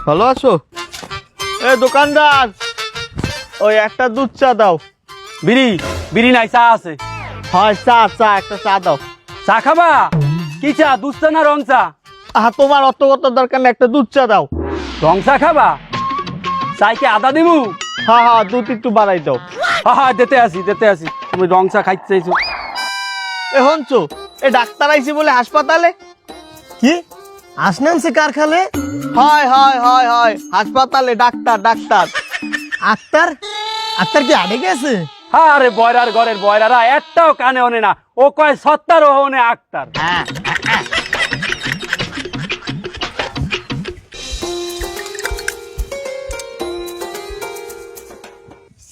ভালো আছো? এ দোকানদার, ওই একটা দুধ চা দাও। বিড়ি বিড়ি নাই, চা আছে। হয় চা, চা একটা চা দাও। চা খাবা? কি চা, দুধ চা না রং চা? তোমার অত কত দরকার না, একটা দুধ চা দাও। রং চা খাবা? চাই কি আদা দিবু? হ্যাঁ হ্যাঁ, দুধ একটু বাড়াই দাও। হ্যাঁ দিতে আসি। তুমি রং চা খাইতে চাইছো? এ হনছো, এ ডাক্তার আইছে বলে হাসপাতালে। কি আসনামছে কারখালে? হয় হয় হয় হয়, হাসপাতালে ডাক্তার ডাক্তার। আক্তার আক্তার কি আড়ে গেছে? আরে বয়রার ঘরের বয়রারা একটাও কানে ওনে না, ও কয় সত্তার ও ওনে আক্তার।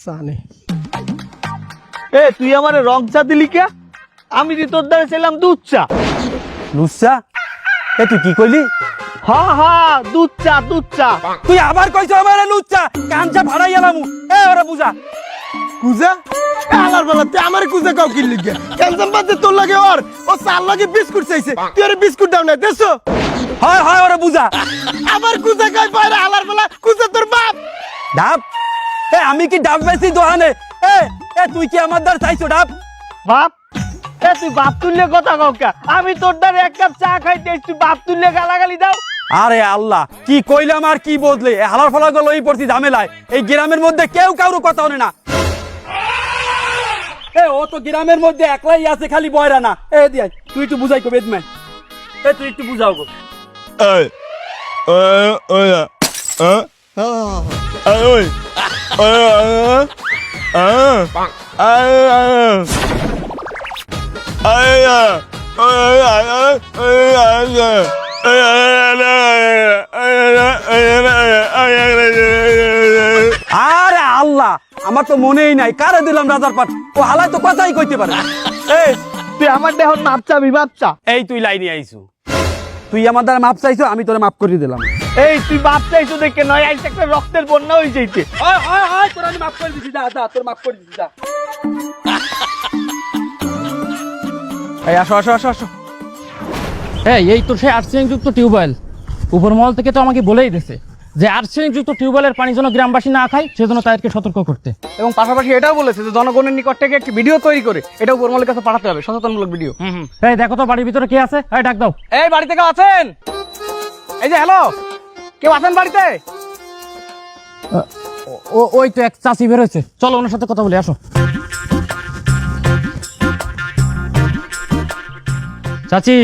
সানে এ তুই আমারে রং চা দিলি কে? আমি যে তোর দ্বারা ছিলাম দুধ চা। লুচ্চা? এ তুই কি কইলি? হ্যাঁ হ্যাঁ, দুধ চা দুধ চা। তুই আবার কইছো আমারে লুচ্চা? কাঞ্চা ভাড়াই এলামু। এ ওরা বুঝা। কুজা আলার বেলা তুই আমার কুজা কাউ কি লিখে ক্যান্সাম বাদে তোর লাগে ওর ও চার লাগে বিস্কুট চাইছে, তুই ওর বিস্কুট দাও না দেছো? হয় ওরা বুঝা। আবার কুজা কই বাইরে আলার বেলা কুজা তোর বাপ। ডাব? এ আমি কি ডাব বেশি দোহানে? এ তুই কি আমার দ্বার চাইছো ডাব? বাপ? এ তুই বাপ তুললে কথা কাউকে? আমি তোর দ্বারা এক কাপ চা খাইতে তুই বাপ তুললে গালাগালি দাও। আরে আল্লাহ, কি কইলাম আর কি বদলে, হালার ফালা গুলো এই পড়ছি ঝামেলায়। এই গ্রামের মধ্যে কেউ কারো কথা হনে না। এ ও তো গ্রামের মধ্যে একলাই আছে, খালি বয়রা না। এ দিয়াই তুই একটু বুঝাই কো বেদম্যান। এ তুই একটু বুঝাও গো। আরে আল্লাহ, আমার তো মনেই নাই কারে দিলাম রাজার পাট। ও হালাই তো কথাই কইতে পারে। এই তুই আমার দেহন মাপ চাবি, মাপ চা। এই তুই লাইনে আইছু, তুই আমার দ্বারা মাপ চাইছো, আমি তোরে মাপ করে দিলাম। এই তুই বাপ চাইছো দেখে নয়, আইছে একটা রক্তের বন্যা হয়ে যাইতে। তোর আমি মাপ করে দিছি, যা তোর মাপ করে দিছি, যা। এই আসো। এই তো সেই আর্সেনিক যুক্ত টিউবওয়েল। উপর মহল থেকে তো আমাকে বলেই দিয়েছে যে আর্সেনিক যুক্ত টিউবওয়েলের পানি যেন গ্রামবাসী না খায়, সেজন্য তাদেরকে সতর্ক করতে। এবং পাশাপাশি এটাও বলেছে যে জনগণের নিকট থেকে একটি ভিডিও তৈরি করে এটা উপরমহলের কাছে পাঠাতে হবে, সচেতনমূলক ভিডিও। এই দেখো তো বাড়ির ভিতরে কে আছে, এই ডাক দাও। এই বাড়িতে কেউ আছেন? এই যে হ্যালো, কেউ আছেন বাড়িতে? ওই তো এক চাচি বের হয়েছে, চলো ওনার সাথে কথা বলি, আসো। চাচি